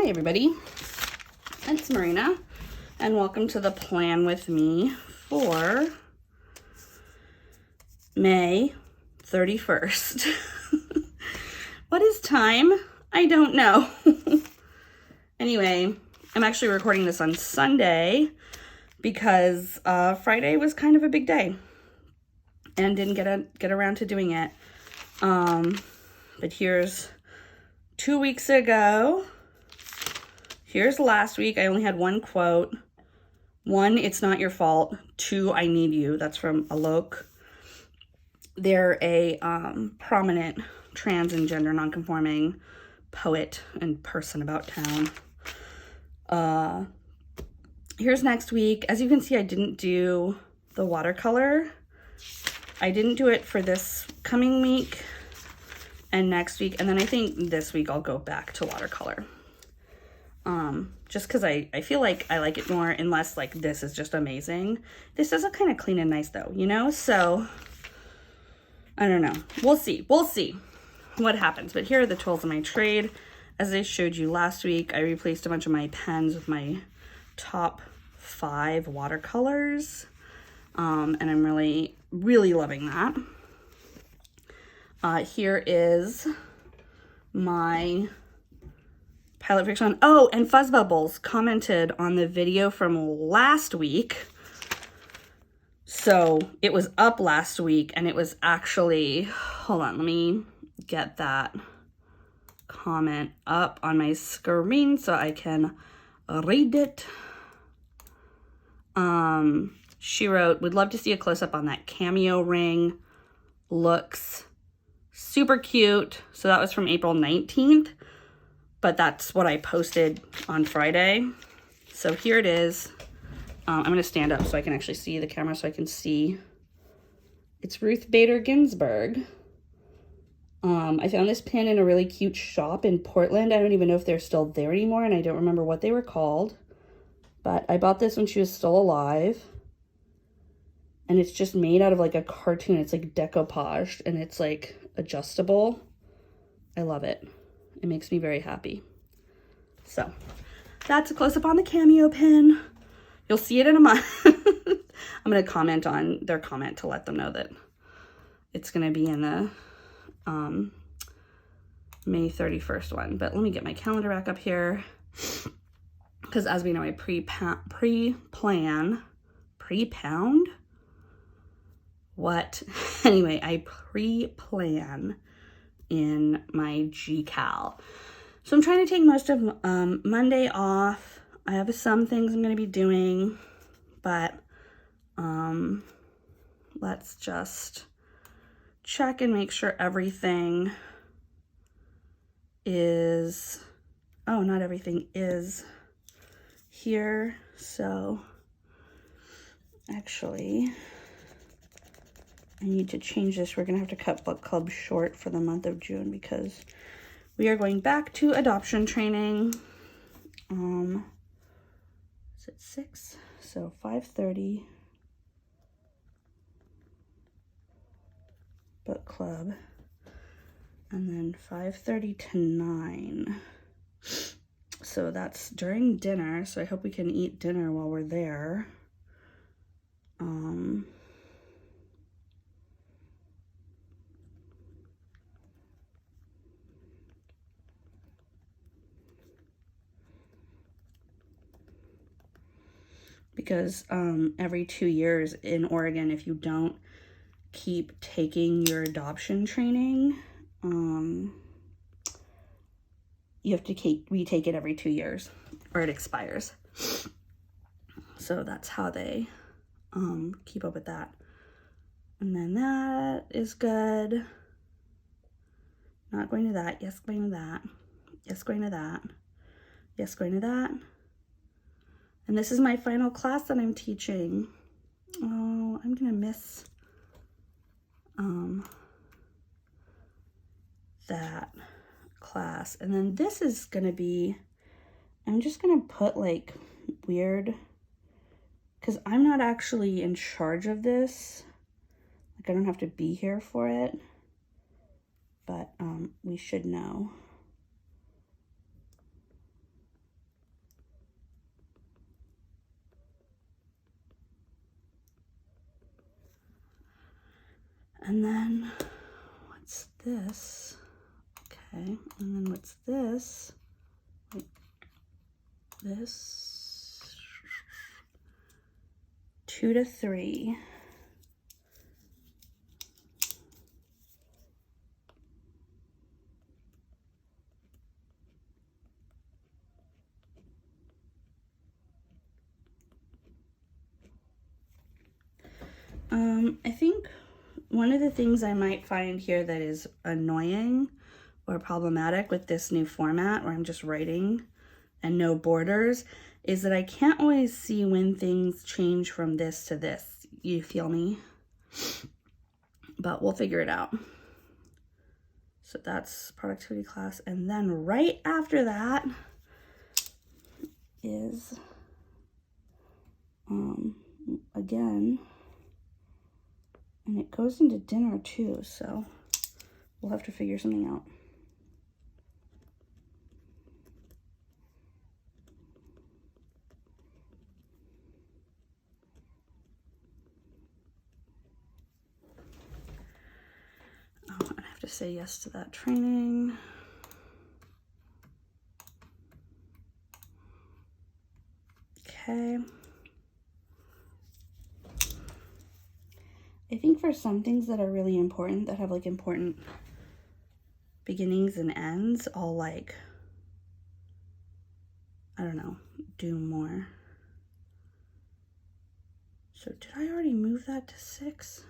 Hi everybody, it's Marina and welcome to the plan with me for May 31st. What is time? I don't know. Anyway, I'm actually recording this on Sunday because Friday was kind of a big day and didn't get around to doing it. But here's 2 weeks ago. Here's last week. I only had one quote. 1, it's not your fault. 2, I need you. That's from Alok. They're a prominent trans and gender nonconforming poet and person about town. Here's next week. As you can see, I didn't do the watercolor. I didn't do it for this coming week and next week. And then I think this week I'll go back to watercolor. Just because I feel like I like it more, unless like this is just amazing. This does look kind of clean and nice though, you know? So I don't know. We'll see. We'll see what happens. But here are the tools in my trade. As I showed you last week, I replaced a bunch of my pens with my top 5 watercolors. And I'm really, really loving that. Here is my Pilot Fiction. Oh, and Fuzz Bubbles commented on the video from last week. So it was up last week and it was actually, hold on, let me get that comment up on my screen so I can read it. She wrote, would love to see a close-up on that cameo ring. Looks super cute. So that was from April 19th. But that's what I posted on Friday. So here it is. I'm going to stand up so I can actually see the camera so I can see. It's Ruth Bader Ginsburg. I found this pin in a really cute shop in Portland. I don't even know if they're still there anymore, and I don't remember what they were called. But I bought this when she was still alive. And it's just made out of like a cartoon. It's like decoupaged and it's like adjustable. I love it. It makes me very happy. So that's a close-up on the cameo pin. You'll see it in a month. I'm going to comment on their comment to let them know that it's going to be in the May 31st one. But let me get my calendar back up here. Because as we know, I pre-pound? What? Anyway, I pre-plan in my GCal. So I'm trying to take most of Monday off. I have some things I'm going to be doing, but let's just check and make sure everything is, oh, not everything is here. So actually, I need to change this. We're going to have to cut book club short for the month of June because we are going back to adoption training. Is it 6? So 5:30 book club, and then 5:30 to 9. So that's during dinner. So I hope we can eat dinner while we're there. Because every 2 years in Oregon, if you don't keep taking your adoption training, you have to retake it every 2 years or it expires. So that's how they keep up with that. And then that is good. Not going to that. Yes, going to that. Yes, going to that. Yes, going to that. And this is my final class that I'm teaching. Oh, I'm going to miss that class. And then this is going to be, I'm just going to put like weird, because I'm not actually in charge of this. Like I don't have to be here for it. But we should know. And then what's this? Okay, and then what's this? Wait, this 2 to 3. I think one of the things I might find here that is annoying or problematic with this new format where I'm just writing and no borders is that I can't always see when things change from this to this. You feel me? But we'll figure it out. So that's productivity class. And then right after that is, again, and it goes into dinner too, so we'll have to figure something out. Oh, I have to say yes to that training. Okay. I think for some things that are really important, that have like important beginnings and ends, I'll like, I don't know, do more. So did I already move that to 6?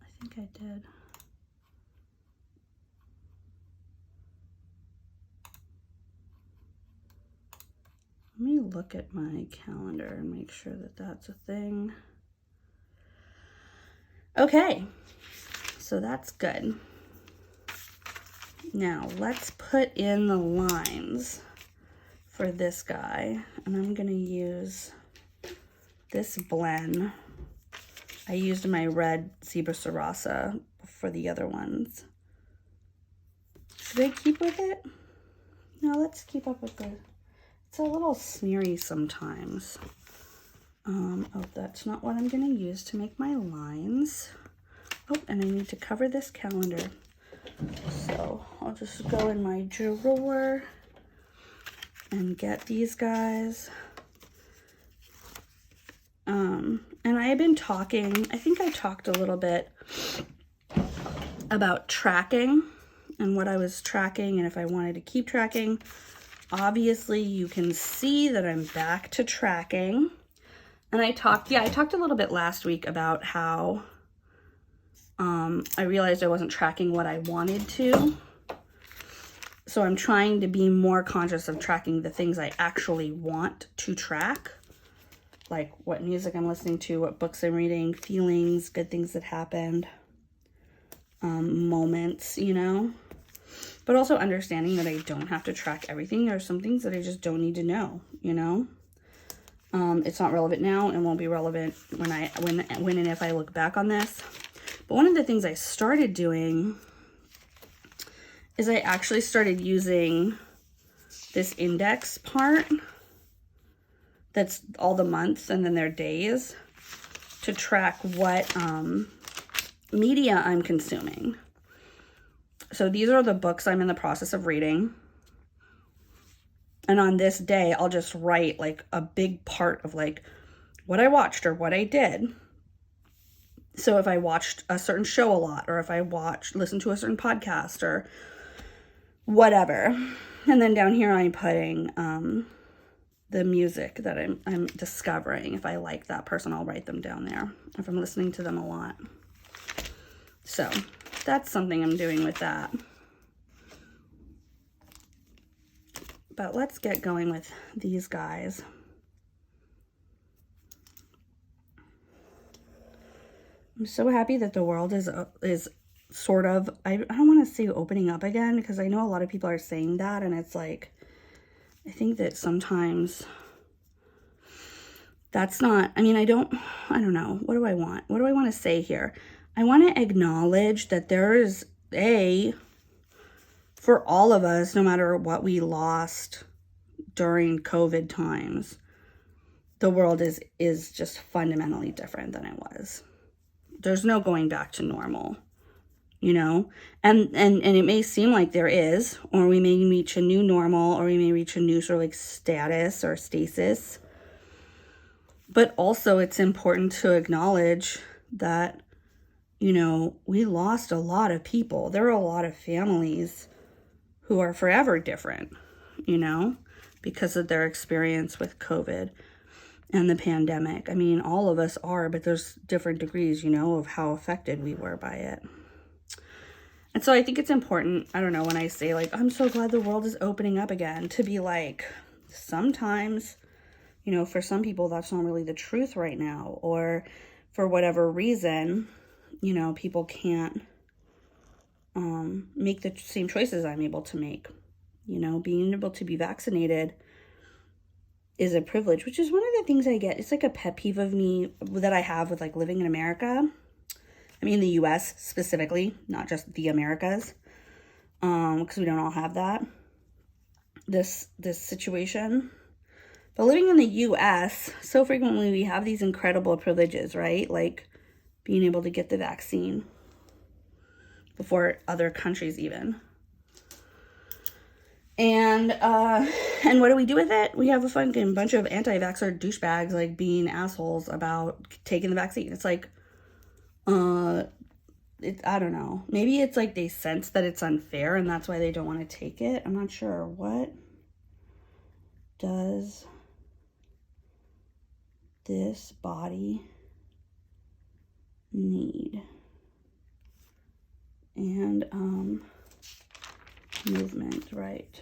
I think I did. Let me look at my calendar and make sure that that's a thing. Okay, so that's good. Now let's put in the lines for this guy. And I'm gonna use this blend. I used my red Zebra Sarasa for the other ones. Should I keep with it? No, let's keep up with it. It's a little smeary sometimes. Oh, that's not what I'm gonna use to make my lines. Oh, and I need to cover this calendar. So I'll just go in my drawer and get these guys. And I have been talking, I think I talked a little bit about tracking and what I was tracking and if I wanted to keep tracking. Obviously you can see that I'm back to tracking. And I talked a little bit last week about how I realized I wasn't tracking what I wanted to. So I'm trying to be more conscious of tracking the things I actually want to track. Like what music I'm listening to, what books I'm reading, feelings, good things that happened, moments, you know. But also understanding that I don't have to track everything. There are some things that I just don't need to know, you know. It's not relevant now and won't be relevant when and if I look back on this. But one of the things I started doing is I actually started using this index part that's all the months and then their days to track what media I'm consuming. So these are the books I'm in the process of reading. And on this day, I'll just write like a big part of like what I watched or what I did. So if I watched a certain show a lot, or if I listened to a certain podcast or whatever. And then down here I'm putting the music that I'm discovering. If I like that person, I'll write them down there. If I'm listening to them a lot. So that's something I'm doing with that. But let's get going with these guys. I'm so happy that the world is sort of, I don't want to say opening up again, because I know a lot of people are saying that, and it's like, I think that sometimes that's not, I mean, I don't know. What do I want? What do I want to say here? I want to acknowledge that there is for all of us, no matter what we lost during COVID times, the world is just fundamentally different than it was. There's no going back to normal, you know? And it may seem like there is, or we may reach a new normal, or we may reach a new sort of like status or stasis. But also it's important to acknowledge that, you know, we lost a lot of people. There are a lot of families who are forever different, you know, because of their experience with COVID and the pandemic. I mean, all of us are, but there's different degrees, you know, of how affected we were by it. And so I think it's important, I don't know, when I say like, I'm so glad the world is opening up again, to be like, sometimes, you know, for some people, that's not really the truth right now, or for whatever reason, you know, people can't make the same choices I'm able to make. You know, being able to be vaccinated is a privilege, which is one of the things I get. It's like a pet peeve of me that I have with like living in America. I mean, the US specifically, not just the Americas, because we don't all have that, this situation. But living in the US, so frequently we have these incredible privileges, right? Like being able to get the vaccine before other countries even. And what do we do with it? We have a fucking bunch of anti-vaxxer douchebags like being assholes about taking the vaccine. It's like, I don't know. Maybe it's like they sense that it's unfair and that's why they don't want to take it. I'm not sure. What does this body need? And movement, right?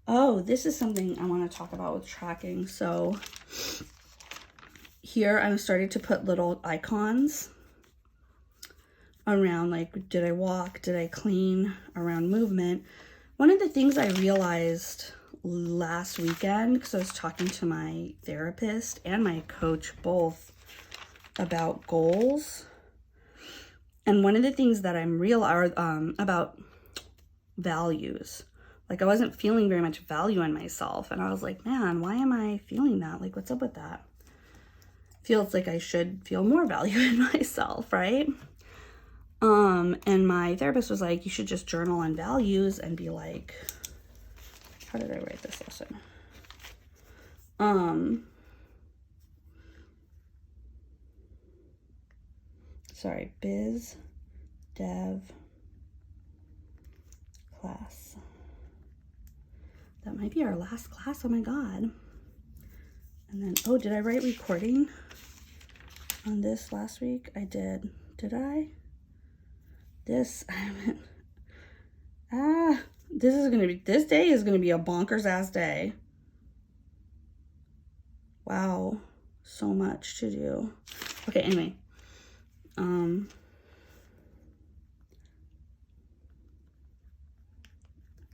Oh, this is something I want to talk about with tracking. So here I'm starting to put little icons around, like, did I walk, did I clean, around movement. One of the things I realized last weekend, because I was talking to my therapist and my coach both about goals, and one of the things that I'm about values. Like, I wasn't feeling very much value in myself, and I was like, man, why am I feeling that? Like, what's up with that? Feels like I should feel more value in myself, right? And my therapist was like, you should just journal on values and be like, how did I write this lesson? Sorry, biz, dev, class. That might be our last class, oh my God. And then, oh, did I write recording on this last week? I did. Did I? This day is gonna be a bonkers ass day. Wow, so much to do. Okay, anyway.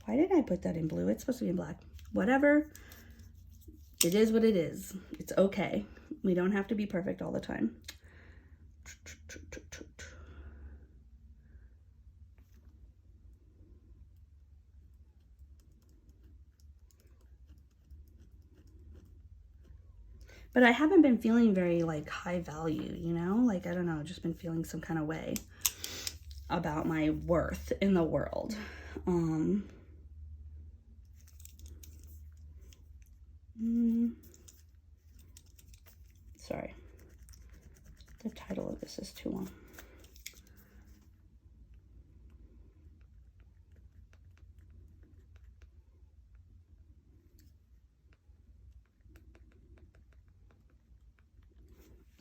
Why did I put that in blue? It's supposed to be in black. Whatever. It is what it is. It's okay. We don't have to be perfect all the time. But I haven't been feeling very like high value, you know? Like, I don't know, just been feeling some kind of way about my worth in the world. Sorry. The title of this is too long.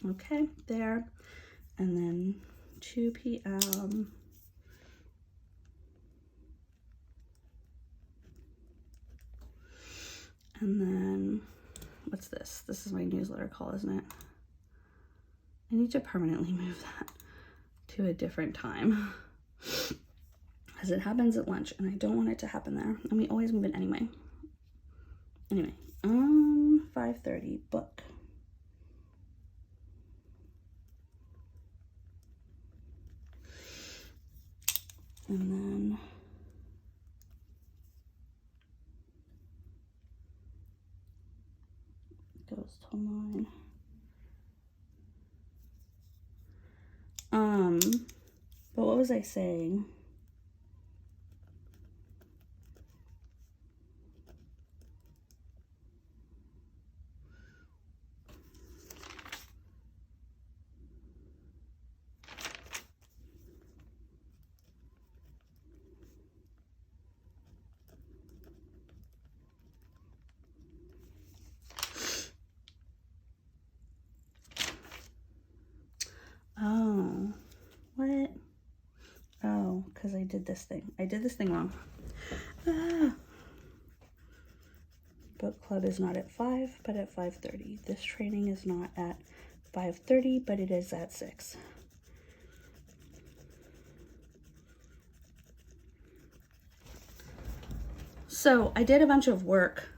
Okay, there. And then 2 p.m. And then, what's this? This is my newsletter call, isn't it? I need to permanently move that to a different time, because it happens at lunch and I don't want it to happen there. And we always move it anyway. Anyway, 5:30 book. And then it goes till 9. was I saying? Oh, what? Oh, because I did this thing. I did this thing wrong. Ah. Book club is not at 5, but at 5:30. This training is not at 5:30, but it is at 6. So I did a bunch of work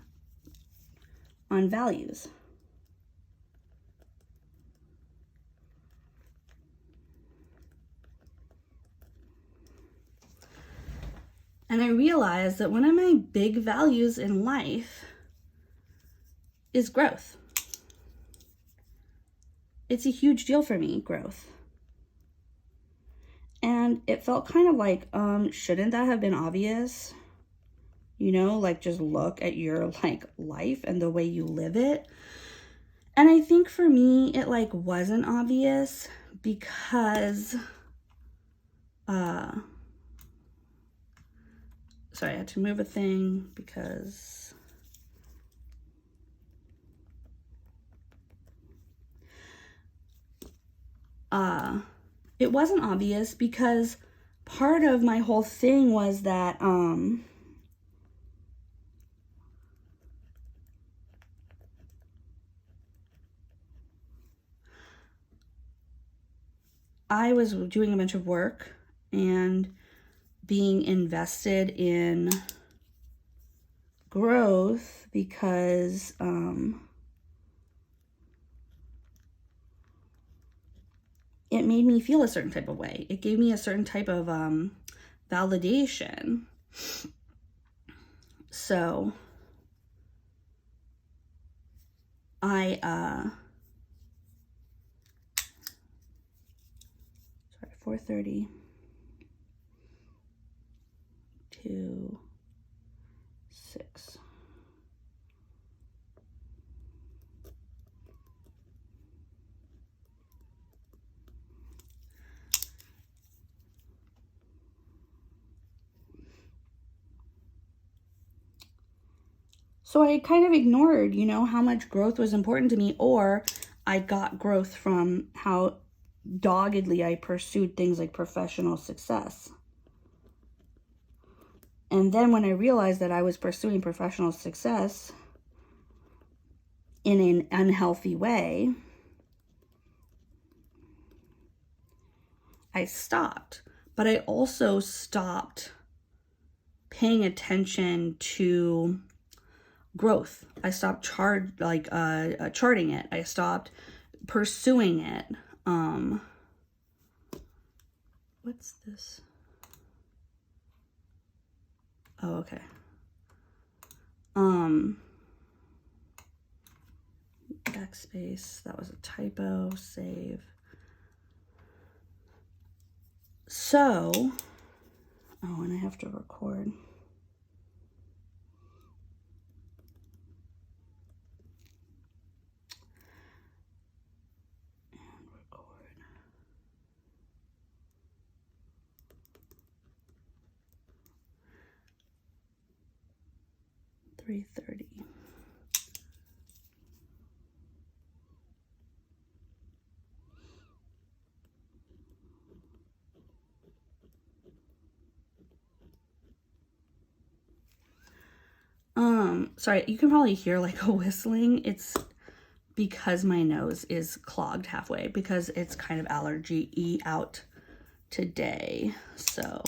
on values. And I realized that one of my big values in life is growth. It's a huge deal for me, growth. And it felt kind of like, shouldn't that have been obvious? You know, like just look at your like life and the way you live it. And I think for me, it like wasn't obvious because, sorry, I had to move a thing because it wasn't obvious because part of my whole thing was that I was doing a bunch of work and being invested in growth because it made me feel a certain type of way. It gave me a certain type of validation. So I sorry, 4:30 to 6. So I kind of ignored, you know, how much growth was important to me, or I got growth from how doggedly I pursued things like professional success. And then when I realized that I was pursuing professional success in an unhealthy way, I stopped. But I also stopped paying attention to growth. I stopped charting it. I stopped pursuing it. What's this? Oh, okay. Backspace, that was a typo, save. So, oh, and I have to record. And record. 3:30. Sorry, you can probably hear like a whistling. It's because my nose is clogged halfway because it's kind of allergy-y out today. So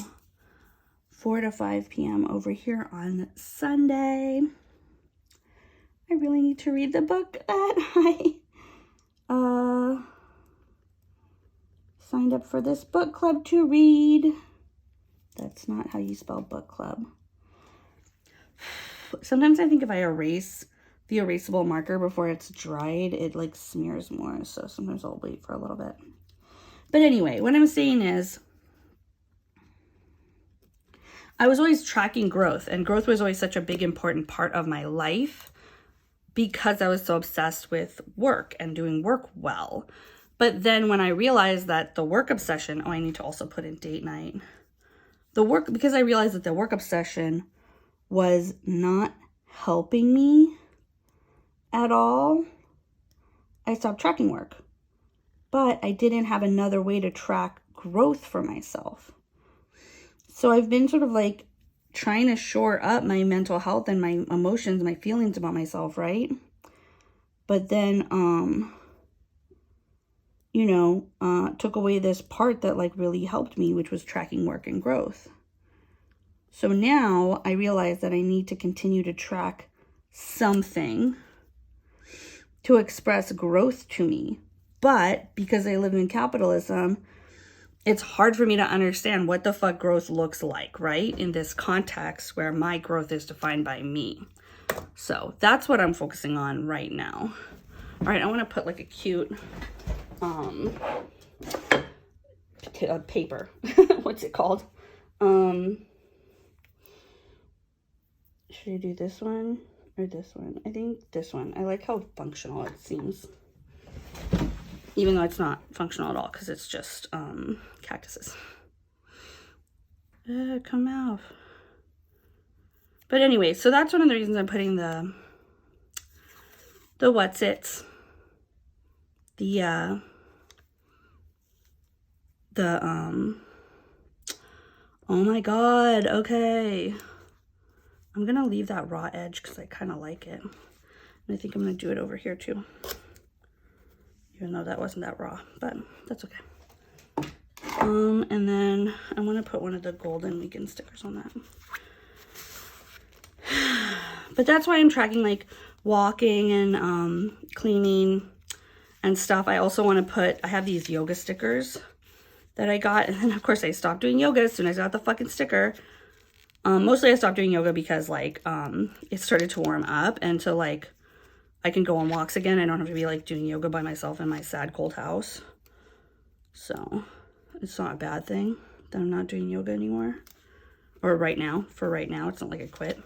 4 to 5 p.m. over here on Sunday. I really need to read the book that I signed up for this book club to read. That's not how you spell book club. Sometimes I think if I erase the erasable marker before it's dried, it like smears more. So sometimes I'll wait for a little bit. But anyway, what I'm saying is I was always tracking growth, and growth was always such a big, important part of my life because I was so obsessed with work and doing work well. But then when I realized that the work obsession, I need to also put in date night. Because I realized that the work obsession was not helping me at all, I stopped tracking work. But I didn't have another way to track growth for myself. So I've been sort of like trying to shore up my mental health and my emotions, my feelings about myself, right? But then, took away this part that like really helped me, which was tracking work and growth. So now I realize that I need to continue to track something to express growth to me. But because I live in capitalism, it's hard for me to understand what the fuck growth looks like, right? In this context where my growth is defined by me. So that's what I'm focusing on right now. All right, I want to put like a cute paper. What's it called? Should I do this one or this one? I think this one. I like how functional it seems. Even though it's not functional at all because it's just cactuses. Come out. But anyway, so that's one of the reasons I'm putting the what's-its. Oh my god, okay. I'm going to leave that raw edge because I kind of like it. And I think I'm going to do it over here too. Even though that wasn't that raw, but that's okay. And then I want to put one of the golden weekend stickers on that. But that's why I'm tracking like walking and cleaning and stuff. I also want to I have these yoga stickers that I got. And then of course I stopped doing yoga as soon as I got the fucking sticker. Mostly I stopped doing yoga because like it started to warm up and to like I can go on walks again. I don't have to be like doing yoga by myself in my sad cold house. So it's not a bad thing that I'm not doing yoga anymore. Or right now. For right now. It's not like I quit.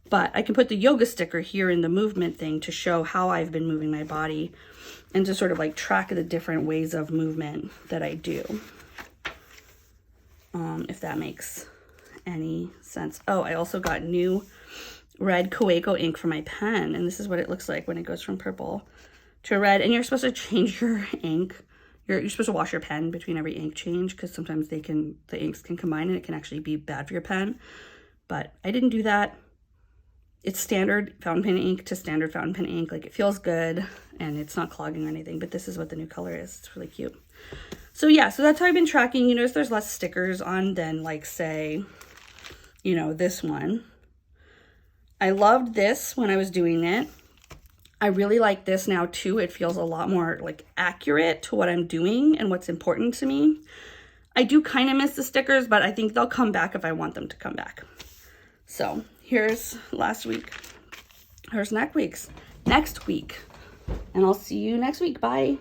But I can put the yoga sticker here in the movement thing to show how I've been moving my body and to sort of like track the different ways of movement that I do. If that makes any sense. Oh, I also got new red Kaweco ink for my pen, and this is what it looks like when it goes from purple to red. And you're supposed to change your ink. You're supposed to wash your pen between every ink change because sometimes the inks can combine and it can actually be bad for your pen. But I didn't do that. It's standard fountain pen ink to standard fountain pen ink. Like it feels good and it's not clogging or anything, but this is what the new color is. It's really cute. So yeah, so that's how I've been tracking. You notice there's less stickers on than like say, this one. I loved this when I was doing it. I really like this now too. It feels a lot more like accurate to what I'm doing and what's important to me. I do kind of miss the stickers, but I think they'll come back if I want them to come back. So here's last week. Here's next week. And I'll see you next week. Bye.